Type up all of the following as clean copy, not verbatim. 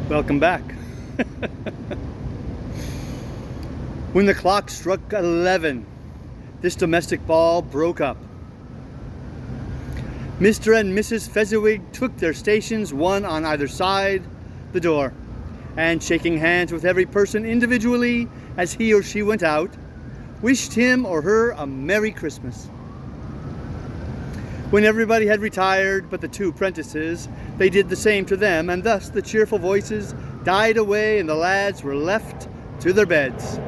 Welcome back. When the clock struck 11, this domestic ball broke up. Mr. and Mrs. Fezziwig took their stations, one on either side the door, and shaking hands with every person individually as he or she went out, wished him or her a Merry Christmas. When everybody had retired but the two apprentices, they did the same to them, and thus the cheerful voices died away and the lads were left to their beds,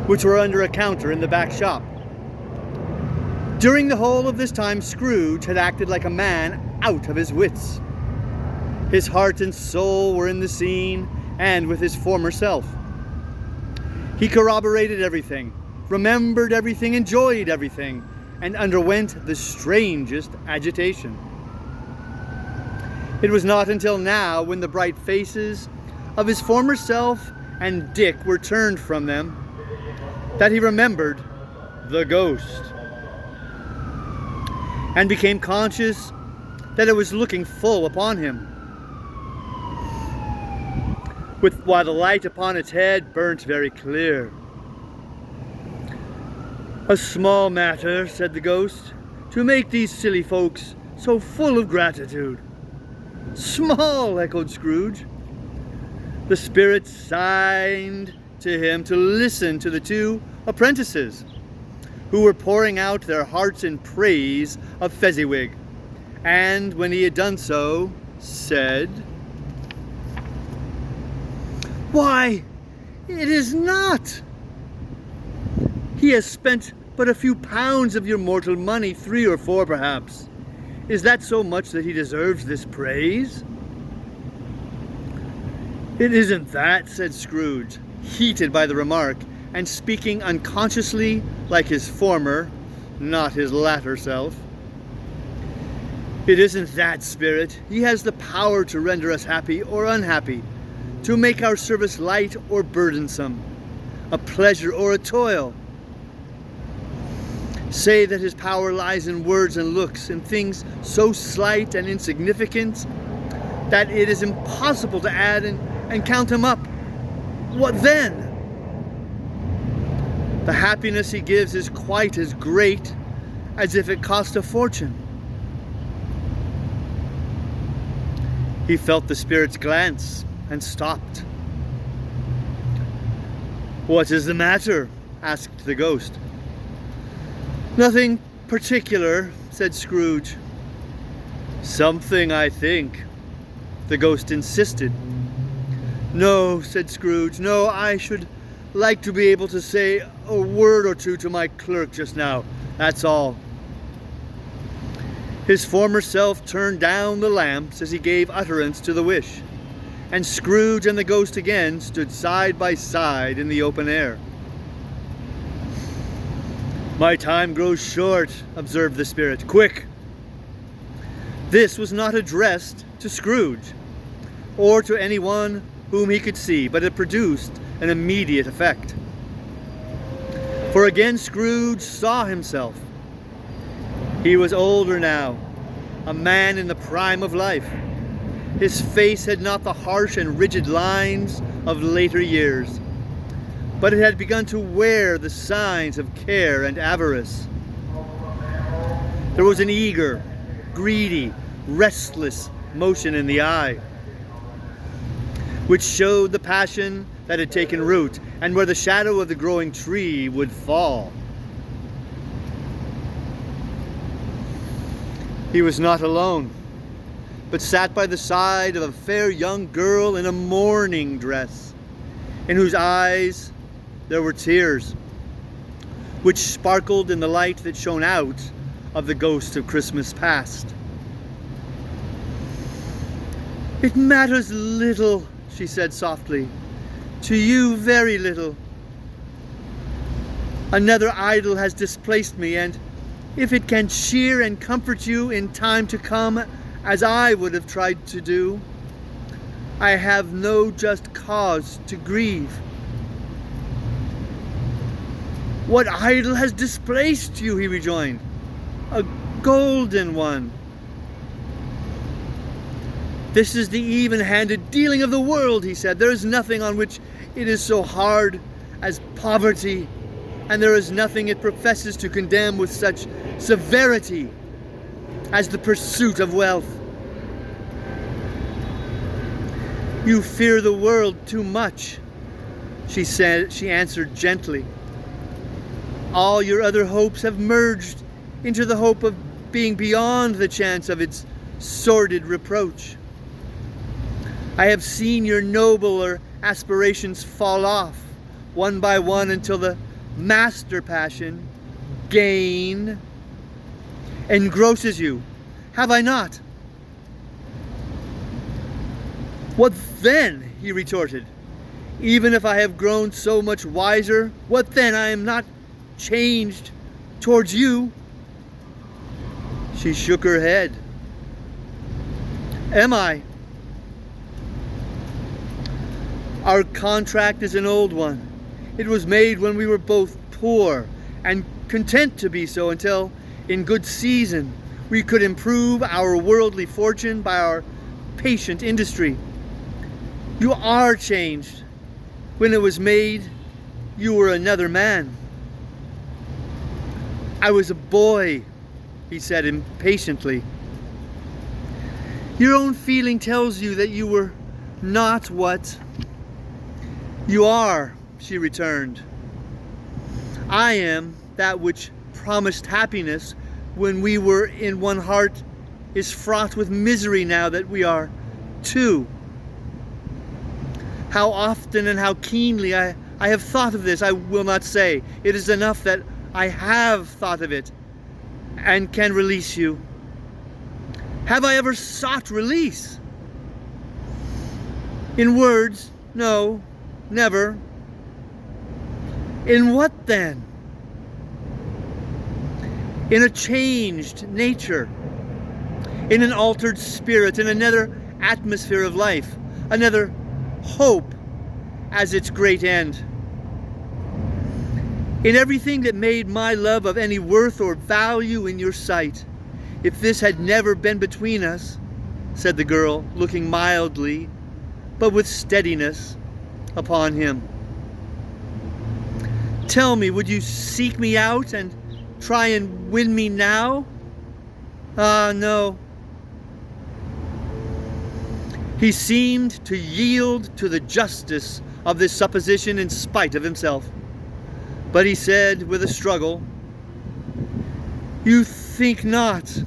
which were under a counter in the back shop. During the whole of this time, Scrooge had acted like a man out of his wits. His heart and soul were in the scene and with his former self. He corroborated everything, remembered everything, enjoyed everything, and underwent the strangest agitation. It was not until now, when the bright faces of his former self and Dick were turned from them, that he remembered the ghost and became conscious that it was looking full upon him, while the light upon its head burnt very clear. "A small matter," said the ghost, "to make these silly folks so full of gratitude." "Small," echoed Scrooge. The spirit signed to him to listen to the two apprentices, who were pouring out their hearts in praise of Fezziwig, and when he had done so, said, "Why, it is not! He has spent but a few pounds of your mortal money, 3 or 4 perhaps. Is that so much that he deserves this praise?" "It isn't that," said Scrooge, heated by the remark, and speaking unconsciously like his former, not his latter self. "It isn't that, Spirit. He has the power to render us happy or unhappy, to make our service light or burdensome, a pleasure or a toil. Say that his power lies in words and looks, in things so slight and insignificant that it is impossible to add and count him up. What then? The happiness he gives is quite as great as if it cost a fortune." He felt the spirit's glance and stopped. "What is the matter?" asked the ghost. "Nothing particular," said Scrooge. "Something, I think," the ghost insisted. "No," said Scrooge. "No, I should like to be able to say a word or two to my clerk just now. That's all." His former self turned down the lamps as he gave utterance to the wish, and Scrooge and the ghost again stood side by side in the open air. "My time grows short," observed the spirit. "Quick!" This was not addressed to Scrooge, or to anyone whom he could see, but it produced an immediate effect. For again Scrooge saw himself. He was older now, a man in the prime of life. His face had not the harsh and rigid lines of later years, but it had begun to wear the signs of care and avarice. There was an eager, greedy, restless motion in the eye, which showed the passion that had taken root, and where the shadow of the growing tree would fall. He was not alone, but sat by the side of a fair young girl in a mourning dress, in whose eyes there were tears, which sparkled in the light that shone out of the ghost of Christmas past. "It matters little," she said softly. "To you, very little. Another idol has displaced me, and if it can cheer and comfort you in time to come, as I would have tried to do, I have no just cause to grieve." "What idol has displaced you?" he rejoined. "A golden one." This is the even-handed dealing of the world, he said. There is nothing on which it is so hard as poverty, and there is nothing it professes to condemn with such severity as the pursuit of wealth. You fear the world too much, she answered gently. All your other hopes have merged into the hope of being beyond the chance of its sordid reproach. I have seen your nobler aspirations fall off, one by one, until the master passion, gain, engrosses you. Have I not? What then? He retorted. Even if I have grown so much wiser, what then? I am not changed towards you. She shook her head. Am I? Our contract is an old one. It was made when we were both poor and content to be so, until in good season we could improve our worldly fortune by our patient industry. You are changed. When it was made, you were another man. I was a boy, he said impatiently. Your own feeling tells you that you were not what you are, she returned. I am that which promised happiness when we were in one heart is fraught with misery now that we are two. How often and how keenly I have thought of this, I will not say. It is enough that I have thought of it and can release you. Have I ever sought release? In words, no, never. In what then? In a changed nature, in an altered spirit, in another atmosphere of life, another hope as its great end. In everything that made my love of any worth or value in your sight. If this had never been between us, said the girl, looking mildly, but with steadiness, upon him. Tell me, would you seek me out and try and win me now? Ah, no. He seemed to yield to the justice of this supposition in spite of himself. But he said with a struggle, You think not.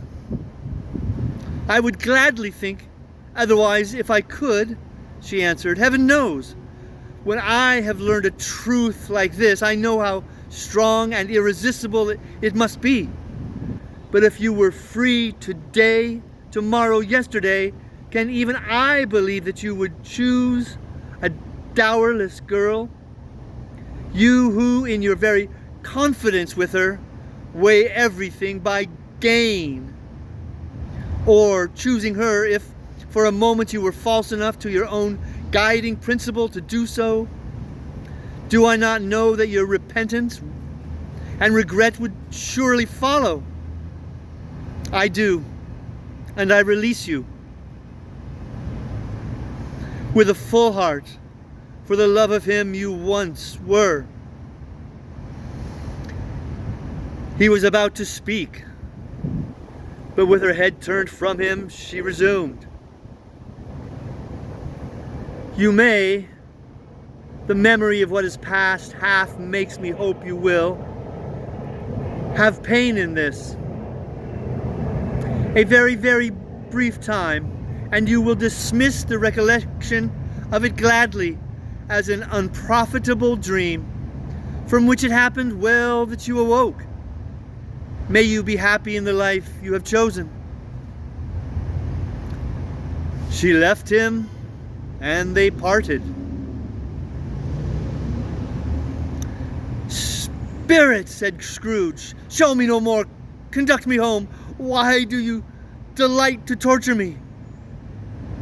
I would gladly think otherwise if I could, she answered. Heaven knows, when I have learned a truth like this, I know how strong and irresistible it must be. But if you were free today, tomorrow, yesterday, can even I believe that you would choose a dowerless girl? You who, in your very confidence with her, weigh everything by gain. Or choosing her if for a moment you were false enough to your own guiding principle to do so? Do I not know that your repentance and regret would surely follow? I do, and I release you. With a full heart, for the love of him you once were. He was about to speak, but with her head turned from him, she resumed. You may, the memory of what is past half makes me hope you will, have pain in this. A very, very brief time, and you will dismiss the recollection of it gladly as an unprofitable dream from which it happened well that you awoke. May you be happy in the life you have chosen. She left him, and they parted. Spirit, said Scrooge, show me no more. Conduct me home. Why do you delight to torture me?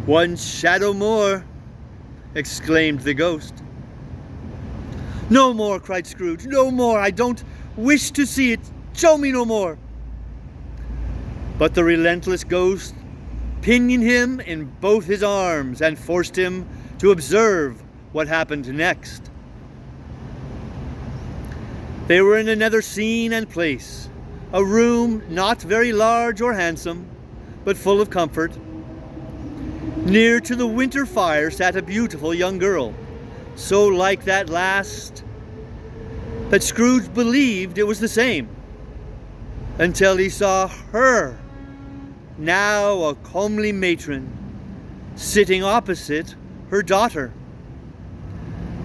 One shadow more, exclaimed the ghost. No more, cried Scrooge. No more. I don't wish to see it. Show me no more. But the relentless ghost pinioned him in both his arms, and forced him to observe what happened next. They were in another scene and place, a room not very large or handsome, but full of comfort. Near to the winter fire sat a beautiful young girl, so like that last that Scrooge believed it was the same, until he saw her, now a comely matron, sitting opposite her daughter.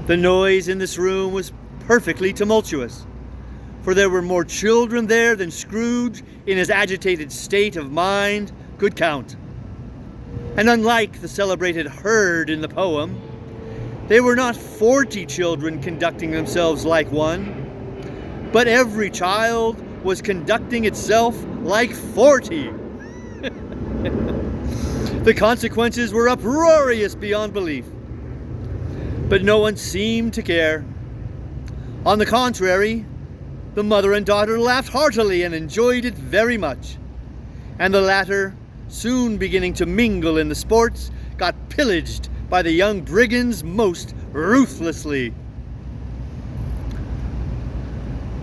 The noise in this room was perfectly tumultuous, for there were more children there than Scrooge, in his agitated state of mind, could count. And unlike the celebrated herd in the poem, they were not 40 children conducting themselves like one, but every child was conducting itself like 40. The consequences were uproarious beyond belief, but no one seemed to care. On the contrary, the mother and daughter laughed heartily and enjoyed it very much, and the latter, soon beginning to mingle in the sports, got pillaged by the young brigands most ruthlessly.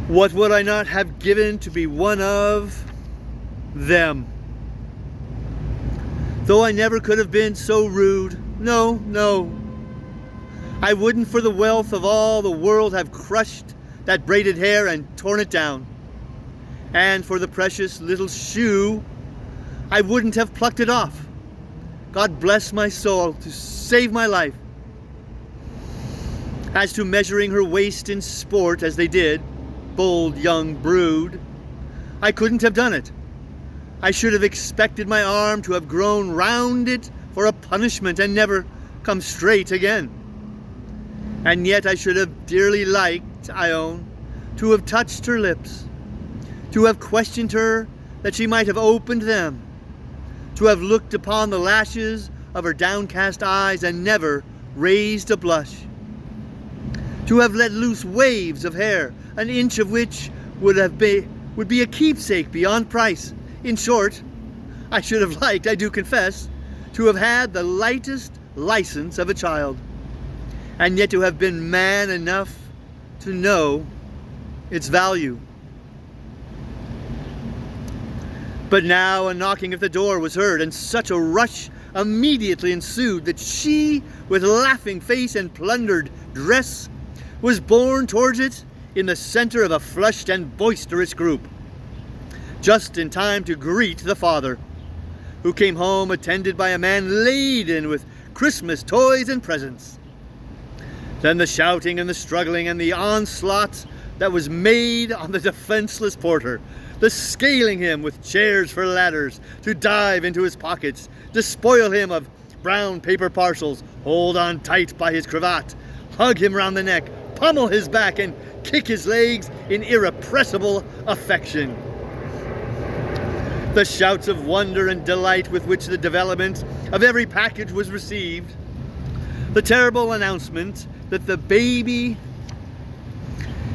What would I not have given to be one of them? Though I never could have been so rude. No, no. I wouldn't for the wealth of all the world have crushed that braided hair and torn it down. And for the precious little shoe, I wouldn't have plucked it off. God bless my soul to save my life. As to measuring her waist in sport as they did, bold young brood, I couldn't have done it. I should have expected my arm to have grown round it for a punishment and never come straight again. And yet I should have dearly liked, I own, to have touched her lips, to have questioned her that she might have opened them, to have looked upon the lashes of her downcast eyes and never raised a blush, to have let loose waves of hair, an inch of which would be a keepsake beyond price. In short, I should have liked, I do confess, to have had the lightest license of a child, and yet to have been man enough to know its value. But now a knocking at the door was heard, and such a rush immediately ensued that she, with laughing face and plundered dress, was borne towards it in the center of a flushed and boisterous group, just in time to greet the father, who came home attended by a man laden with Christmas toys and presents. Then the shouting and the struggling and the onslaught that was made on the defenseless porter, the scaling him with chairs for ladders to dive into his pockets, despoil him of brown paper parcels, hold on tight by his cravat, hug him round the neck, pummel his back, and kick his legs in irrepressible affection. The shouts of wonder and delight with which the development of every package was received, the terrible announcement that the baby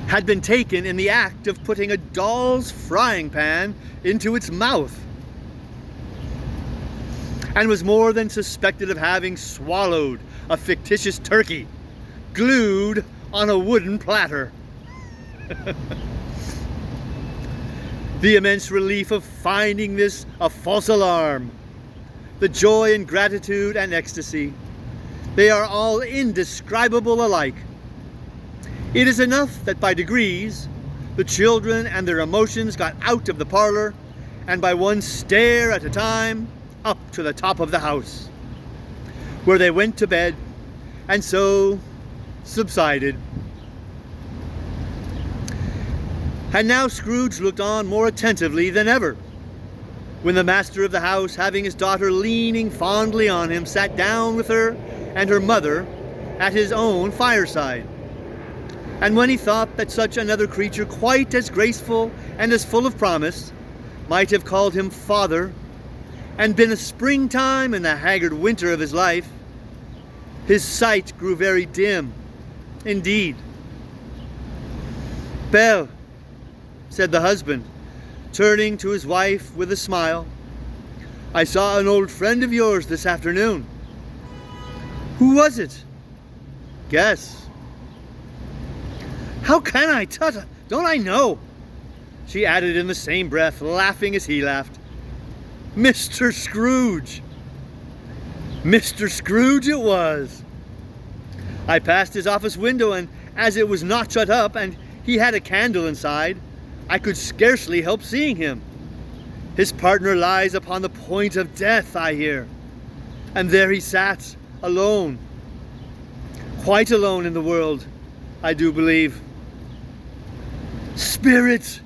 had been taken in the act of putting a doll's frying pan into its mouth, and was more than suspected of having swallowed a fictitious turkey glued on a wooden platter. The immense relief of finding this a false alarm, the joy and gratitude and ecstasy, they are all indescribable alike. It is enough that by degrees the children and their emotions got out of the parlor, and by one stair at a time up to the top of the house, where they went to bed and so subsided. And now Scrooge looked on more attentively than ever, when the master of the house, having his daughter leaning fondly on him, sat down with her and her mother at his own fireside. And when he thought that such another creature, quite as graceful and as full of promise, might have called him father, and been a springtime in the haggard winter of his life, his sight grew very dim indeed. "Belle," said the husband, turning to his wife with a smile, I saw an old friend of yours this afternoon. Who was it? Guess. How can I, Tut? Don't I know? She added in the same breath, laughing as he laughed. Mr. Scrooge. Mr. Scrooge it was. I passed his office window, and as it was not shut up and he had a candle inside, I could scarcely help seeing him. His partner lies upon the point of death, I hear. And there he sat, alone. Quite alone in the world, I do believe. Spirit,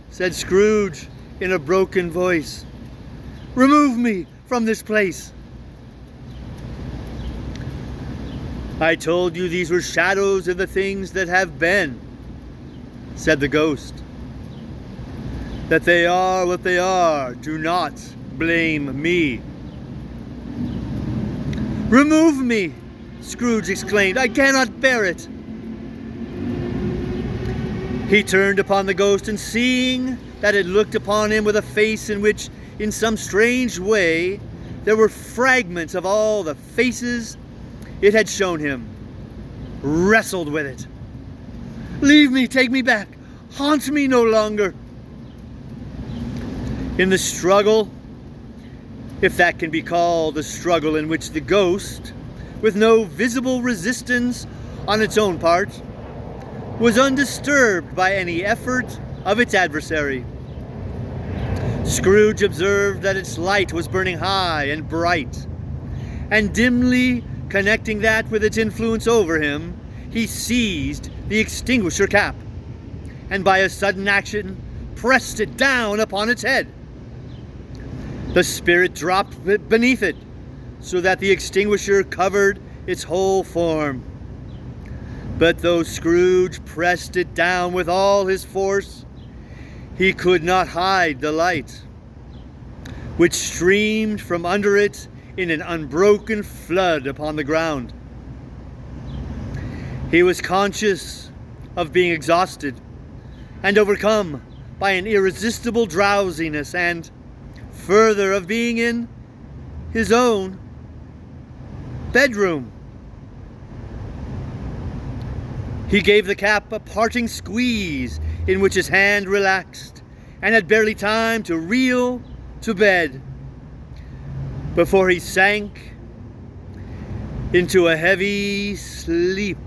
said Scrooge in a broken voice, remove me from this place. I told you these were shadows of the things that have been, said the ghost. That they are what they are, do not blame me. Remove me, Scrooge exclaimed. I cannot bear it. He turned upon the ghost, and seeing that it looked upon him with a face in which, in some strange way, there were fragments of all the faces it had shown him, wrestled with it. Leave me, take me back, haunt me no longer. In the struggle, if that can be called a struggle in which the ghost, with no visible resistance on its own part, was undisturbed by any effort of its adversary, Scrooge observed that its light was burning high and bright, and dimly connecting that with its influence over him, he seized the extinguisher cap, and by a sudden action pressed it down upon its head. The spirit dropped beneath it, so that the extinguisher covered its whole form. But though Scrooge pressed it down with all his force, he could not hide the light, which streamed from under it in an unbroken flood upon the ground. He was conscious of being exhausted and overcome by an irresistible drowsiness, and further of being in his own bedroom. He gave the cap a parting squeeze in which his hand relaxed, and had barely time to reel to bed before he sank into a heavy sleep.